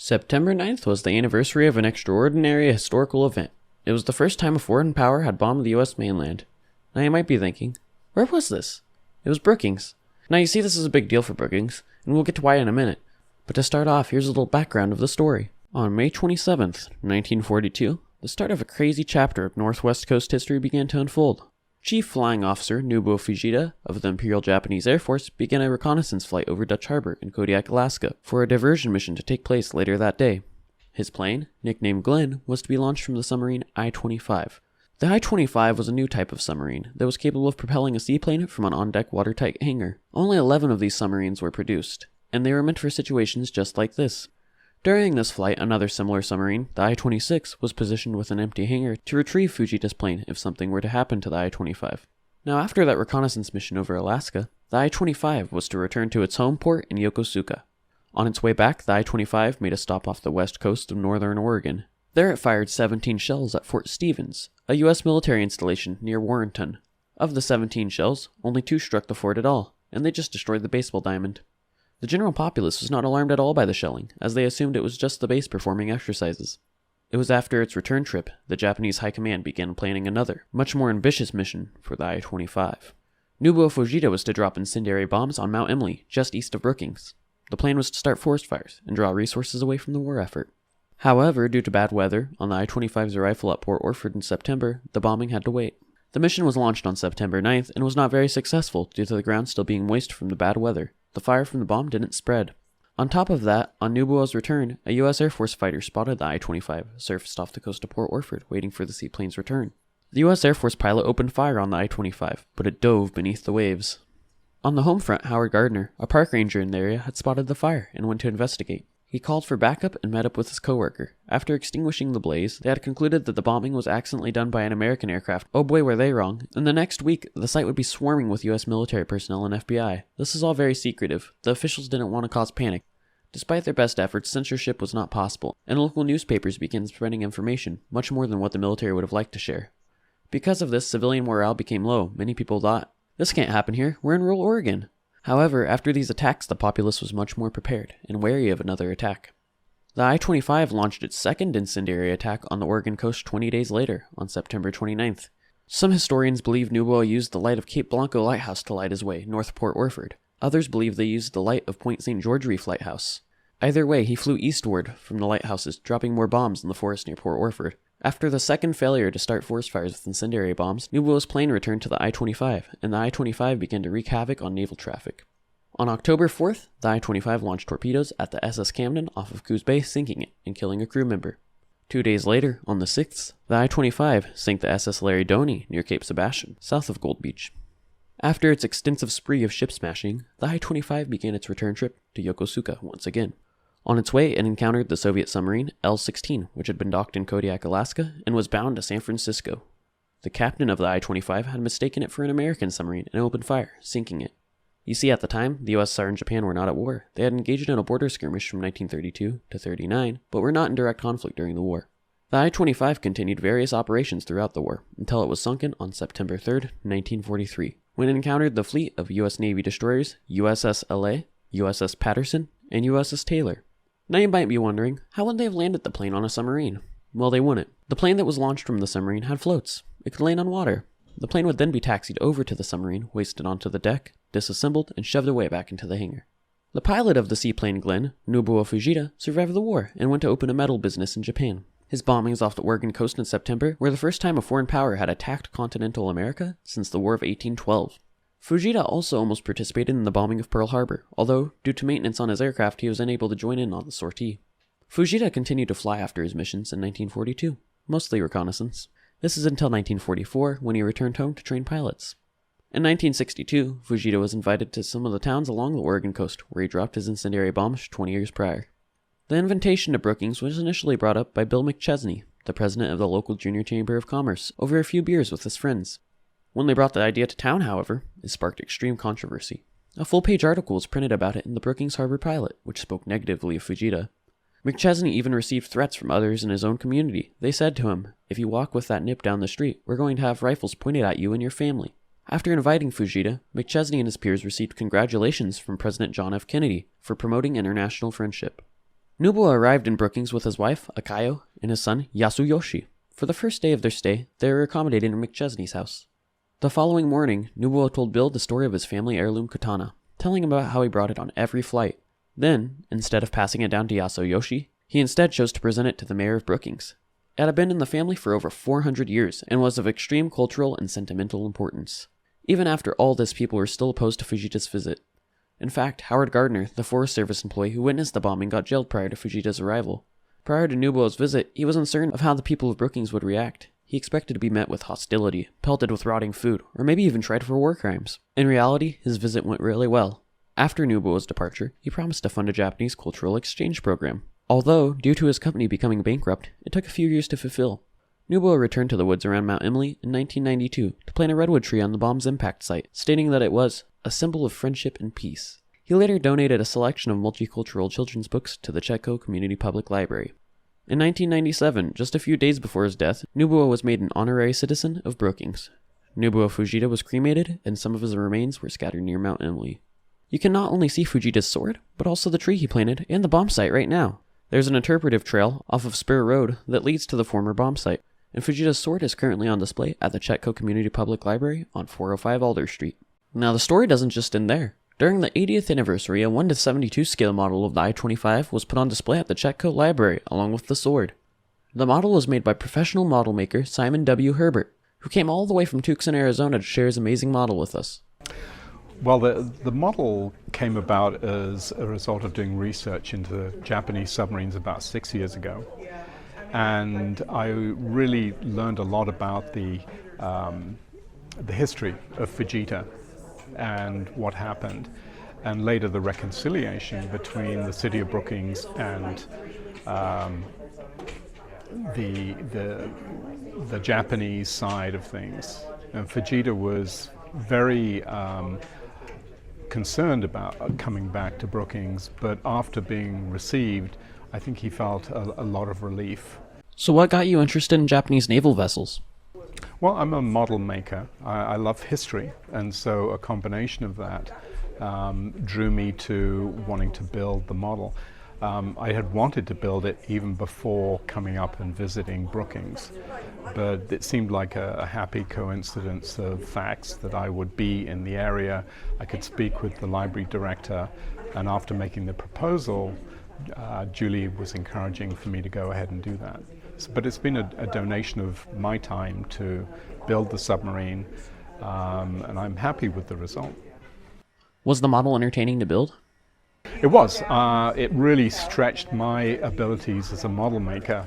September 9th was the anniversary of an extraordinary historical event. It was the first time a foreign power had bombed the US mainland. Now you might be thinking, where was this? It was Brookings. Now you see, this is a big deal for Brookings, and we'll get to why in a minute. But to start off, here's a little background of the story. On May 27th, 1942, the start of a crazy chapter of Northwest Coast history began to unfold. Chief Flying Officer Nubuo Fujita of the Imperial Japanese Air Force began a reconnaissance flight over Dutch Harbor in Kodiak, Alaska, for a diversion mission to take place later that day. His plane, nicknamed Glenn, was to be launched from the submarine I-25. The I-25 was a new type of submarine that was capable of propelling a seaplane from an on-deck watertight hangar. Only 11 of these submarines were produced, and they were meant for situations just like this. During this flight, another similar submarine, the I-26, was positioned with an empty hangar to retrieve Fujita's plane if something were to happen to the I-25. Now, after that reconnaissance mission over Alaska, the I-25 was to return to its home port in Yokosuka. On its way back, the I-25 made a stop off the west coast of northern Oregon. There it fired 17 shells at Fort Stevens, a U.S. military installation near Warrenton. Of the 17 shells, only 2 struck the fort at all, and they just destroyed the baseball diamond. The general populace was not alarmed at all by the shelling, as they assumed it was just the base performing exercises. It was after its return trip, the Japanese High Command began planning another, much more ambitious mission for the I-25. Nubuo Fujita was to drop incendiary bombs on Mount Emily, just east of Brookings. The plan was to start forest fires and draw resources away from the war effort. However, due to bad weather on the I-25's arrival at Port Orford in September, the bombing had to wait. The mission was launched on September 9th and was not very successful due to the ground still being moist from the bad weather. The fire from the bomb didn't spread. On top of that, on Nubuo's return, a U.S. Air Force fighter spotted the I-25, surfaced off the coast of Port Orford, waiting for the seaplane's return. The U.S. Air Force pilot opened fire on the I-25, but it dove beneath the waves. On the home front, Howard Gardner, a park ranger in the area, had spotted the fire and went to investigate. He called for backup and met up with his coworker. After extinguishing the blaze, they had concluded that the bombing was accidentally done by an American aircraft. Oh boy, were they wrong. In the next week, the site would be swarming with U.S. military personnel and FBI. This is all very secretive. The officials didn't want to cause panic. Despite their best efforts, censorship was not possible, and local newspapers began spreading information, much more than what the military would have liked to share. Because of this, civilian morale became low. Many people thought, "This can't happen here. We're in rural Oregon." However, after these attacks, the populace was much more prepared and wary of another attack. The I-25 launched its second incendiary attack on the Oregon coast 20 days later, on September 29th. Some historians believe Nubuo used the light of Cape Blanco Lighthouse to light his way north of Port Orford. Others believe they used the light of Point St. George Reef Lighthouse. Either way, he flew eastward from the lighthouses, dropping more bombs in the forest near Port Orford. After the second failure to start forest fires with incendiary bombs, Nubuo's plane returned to the I-25, and the I-25 began to wreak havoc on naval traffic. On October 4th, the I-25 launched torpedoes at the SS Camden off of Coos Bay, sinking it and killing a crew member. 2 days later, on the 6th, the I-25 sank the SS Larry Doney near Cape Sebastian, south of Gold Beach. After its extensive spree of ship smashing, the I-25 began its return trip to Yokosuka once again. On its way, it encountered the Soviet submarine L-16, which had been docked in Kodiak, Alaska, and was bound to San Francisco. The captain of the I-25 had mistaken it for an American submarine and opened fire, sinking it. You see, at the time, the USSR and Japan were not at war. They had engaged in a border skirmish from 1932 to 39, but were not in direct conflict during the war. The I-25 continued various operations throughout the war, until it was sunken on September 3rd, 1943, when it encountered the fleet of U.S. Navy destroyers USS LA, USS Patterson, and USS Taylor. Now you might be wondering, how would they have landed the plane on a submarine? Well, they wouldn't. The plane that was launched from the submarine had floats. It could land on water. The plane would then be taxied over to the submarine, hoisted onto the deck, disassembled, and shoved away back into the hangar. The pilot of the seaplane Glenn, Nubuo Fujita, survived the war and went to open a metal business in Japan. His bombings off the Oregon coast in September were the first time a foreign power had attacked continental America since the War of 1812. Fujita also almost participated in the bombing of Pearl Harbor, although, due to maintenance on his aircraft, he was unable to join in on the sortie. Fujita continued to fly after his missions in 1942, mostly reconnaissance. This is until 1944, when he returned home to train pilots. In 1962, Fujita was invited to some of the towns along the Oregon coast, where he dropped his incendiary bombs 20 years prior. The invitation to Brookings was initially brought up by Bill McChesney, the president of the local Junior Chamber of Commerce, over a few beers with his friends. When they brought the idea to town, however, it sparked extreme controversy. A full-page article was printed about it in the Brookings Harbor Pilot, which spoke negatively of Fujita. McChesney even received threats from others in his own community. They said to him, "If you walk with that nip down the street, we're going to have rifles pointed at you and your family." After inviting Fujita, McChesney and his peers received congratulations from President John F. Kennedy for promoting international friendship. Nubuo arrived in Brookings with his wife, Akayo, and his son, Yasuyoshi. For the first day of their stay, they were accommodated in McChesney's house. The following morning, Nubuo told Bill the story of his family heirloom katana, telling him about how he brought it on every flight. Then, instead of passing it down to Yasuyoshi, he instead chose to present it to the mayor of Brookings. It had been in the family for over 400 years and was of extreme cultural and sentimental importance. Even after all this, people were still opposed to Fujita's visit. In fact, Howard Gardner, the Forest Service employee who witnessed the bombing, got jailed prior to Fujita's arrival. Prior to Nubuo's visit, he was uncertain of how the people of Brookings would react. He expected to be met with hostility, pelted with rotting food, or maybe even tried for war crimes. In reality, his visit went really well. After Nubuo's departure, he promised to fund a Japanese cultural exchange program. Although, due to his company becoming bankrupt, it took a few years to fulfill. Nubuo returned to the woods around Mount Emily in 1992 to plant a redwood tree on the bomb's impact site, stating that it was a symbol of friendship and peace. He later donated a selection of multicultural children's books to the Chetco Community Public Library. In 1997, just a few days before his death, Nubuo was made an honorary citizen of Brookings. Nubuo Fujita was cremated, and some of his remains were scattered near Mount Emily. You can not only see Fujita's sword, but also the tree he planted and the bomb site right now. There's an interpretive trail off of Spur Road that leads to the former bomb site, and Fujita's sword is currently on display at the Chetco Community Public Library on 405 Alder Street. Now, the story doesn't just end there. During the 80th anniversary, a 1:72 scale model of the I-25 was put on display at the Chetco Library, along with the sword. The model was made by professional model maker Simon W. Herbert, who came all the way from Tucson, Arizona to share his amazing model with us. Well, the model came about as a result of doing research into Japanese submarines about 6 years ago. And I really learned a lot about the history of Fujita and what happened, and later the reconciliation between the city of Brookings and the Japanese side of things. And Fujita was very concerned about coming back to Brookings, but after being received, I think he felt a lot of relief. So what got you interested in Japanese naval vessels? Well, I'm a model maker. I love history, and so a combination of that drew me to wanting to build the model. I had wanted to build it even before coming up and visiting Brookings, but it seemed like a happy coincidence of facts that I would be in the area. I could speak with the library director, and after making the proposal, Julie was encouraging for me to go ahead and do that. But it's been a donation of my time to build the submarine, and I'm happy with the result. Was the model entertaining to build? It was. It really stretched my abilities as a model maker,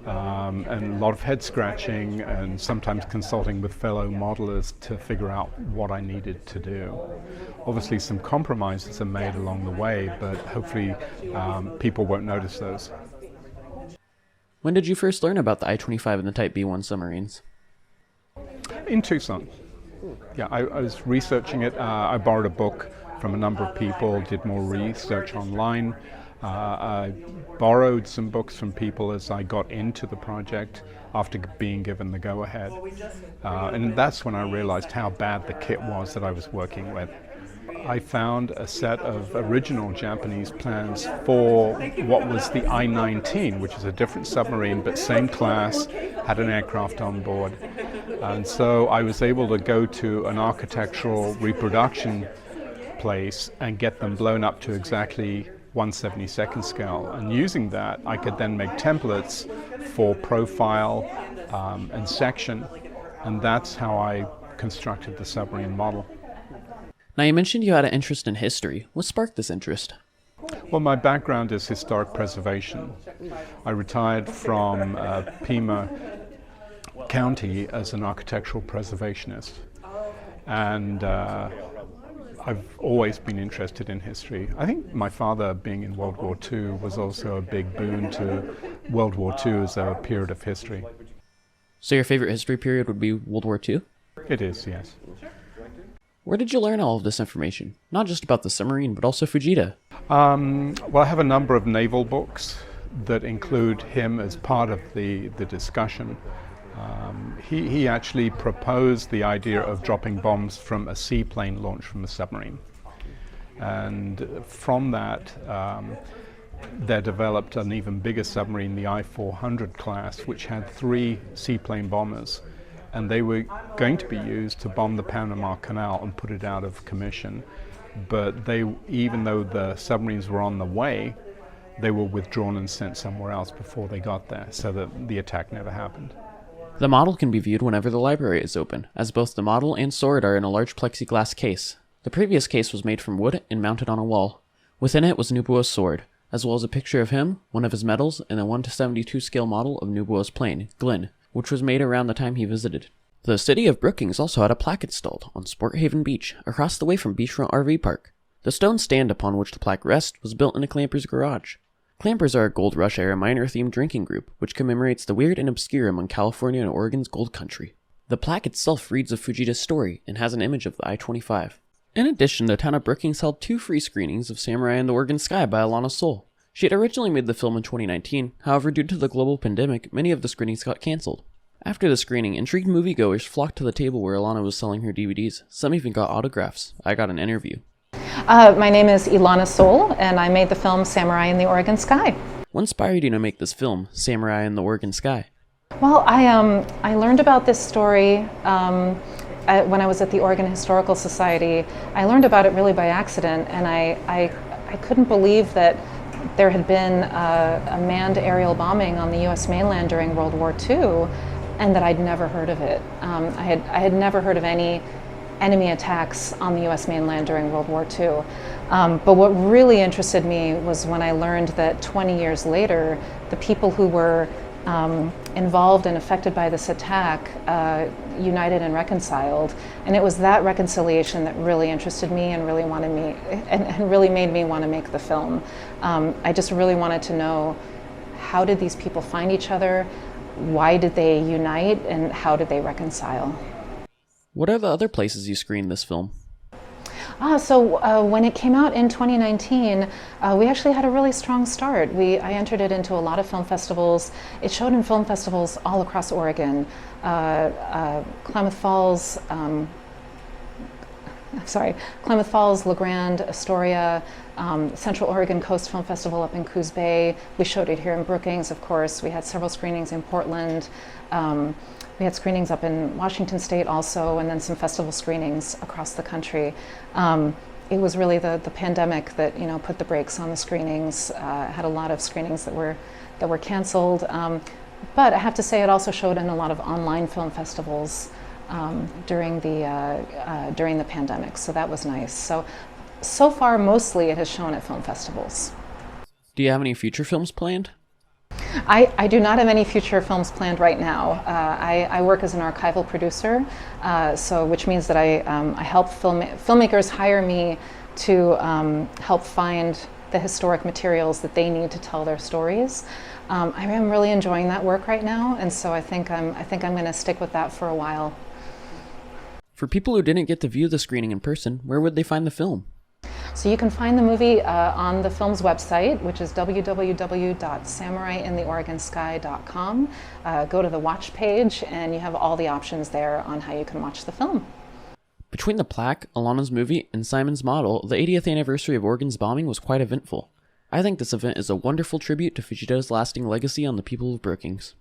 and a lot of head scratching and sometimes consulting with fellow modelers to figure out what I needed to do. Obviously some compromises are made along the way, but hopefully people won't notice those. When did you first learn about the I-25 and the Type B-1 submarines? In Tucson. Yeah, I was researching it. I borrowed a book from a number of people, did more research online. I borrowed some books from people as I got into the project after being given the go-ahead. And that's when I realized how bad the kit was that I was working with. I found a set of original Japanese plans for what was the I-19, which is a different submarine, but same class, had an aircraft on board. And so I was able to go to an architectural reproduction place and get them blown up to exactly 1/72nd scale. And using that, I could then make templates for profile and section. And that's how I constructed the submarine model. Now, you mentioned you had an interest in history. What sparked this interest? Well, my background is historic preservation. I retired from Pima County as an architectural preservationist. And I've always been interested in history. I think my father, being in World War II, was also a big boon to World War II as a period of history. So your favorite history period would be World War II? It is, yes. Where did you learn all of this information? Not just about the submarine, but also Fujita. Well, I have a number of naval books that include him as part of the discussion. He actually proposed the idea of dropping bombs from a seaplane launched from a submarine. And from that, they developed an even bigger submarine, the I-400 class, which had 3 seaplane bombers. And they were going to be used to bomb the Panama Canal and put it out of commission. But even though the submarines were on the way, they were withdrawn and sent somewhere else before they got there, so that the attack never happened. The model can be viewed whenever the library is open, as both the model and sword are in a large plexiglass case. The previous case was made from wood and mounted on a wall. Within it was Nubuo's sword, as well as a picture of him, one of his medals, and a 1:72 scale model of Nubuo's plane, Glynn, which was made around the time he visited. The city of Brookings also had a plaque installed on Sport Haven Beach, across the way from Beachfront RV Park. The stone stand upon which the plaque rests was built in a clamper's garage. Clampers are a Gold Rush era miner-themed drinking group, which commemorates the weird and obscure among California and Oregon's gold country. The plaque itself reads of Fujita's story and has an image of the I-25. In addition, the town of Brookings held 2 free screenings of Samurai in the Oregon Sky by Ilana Sol. She had originally made the film in 2019, however due to the global pandemic, many of the screenings got cancelled. After the screening, intrigued moviegoers flocked to the table where Ilana was selling her DVDs. Some even got autographs. I got an interview. My name is Ilana Sol, and I made the film Samurai in the Oregon Sky. What inspired you to make this film, Samurai in the Oregon Sky? Well, I learned about this story when I was at the Oregon Historical Society. I learned about it really by accident, and I couldn't believe that there had been a manned aerial bombing on the U.S. mainland during World War II, and that I'd never heard of it. I had never heard of any enemy attacks on the U.S. mainland during World War II. But what really interested me was when I learned that 20 years later, the people who were involved and affected by this attack united and reconciled. And it was that reconciliation that really interested me and really wanted me, and really made me want to make the film. I just really wanted to know, how did these people find each other? Why did they unite, and how did they reconcile? What are the other places you screened this film? So when it came out in 2019, we actually had a really strong start. I entered it into a lot of film festivals. It showed in film festivals all across Oregon. Klamath Falls, La Grande, Astoria, Central Oregon Coast Film Festival up in Coos Bay. We showed it here in Brookings, of course. We had several screenings in Portland. We had screenings up in Washington State also, and then some festival screenings across the country. It was really the pandemic that put the brakes on the screenings. Had a lot of screenings that were canceled, but I have to say it also showed in a lot of online film festivals during the pandemic. So that was nice. So far, mostly it has shown at film festivals. Do you have any future films planned? I do not have any future films planned right now. I work as an archival producer, which means that I help filmmakers hire me to help find the historic materials that they need to tell their stories. I am really enjoying that work right now, and so I think I'm going to stick with that for a while. For people who didn't get to view the screening in person, where would they find the film? So you can find the movie on the film's website, which is www.samuraiintheoregonsky.com. Go to the watch page, and you have all the options there on how you can watch the film. Between the plaque, Ilana's movie, and Simon's model, the 80th anniversary of Oregon's bombing was quite eventful. I think this event is a wonderful tribute to Fujita's lasting legacy on the people of Brookings.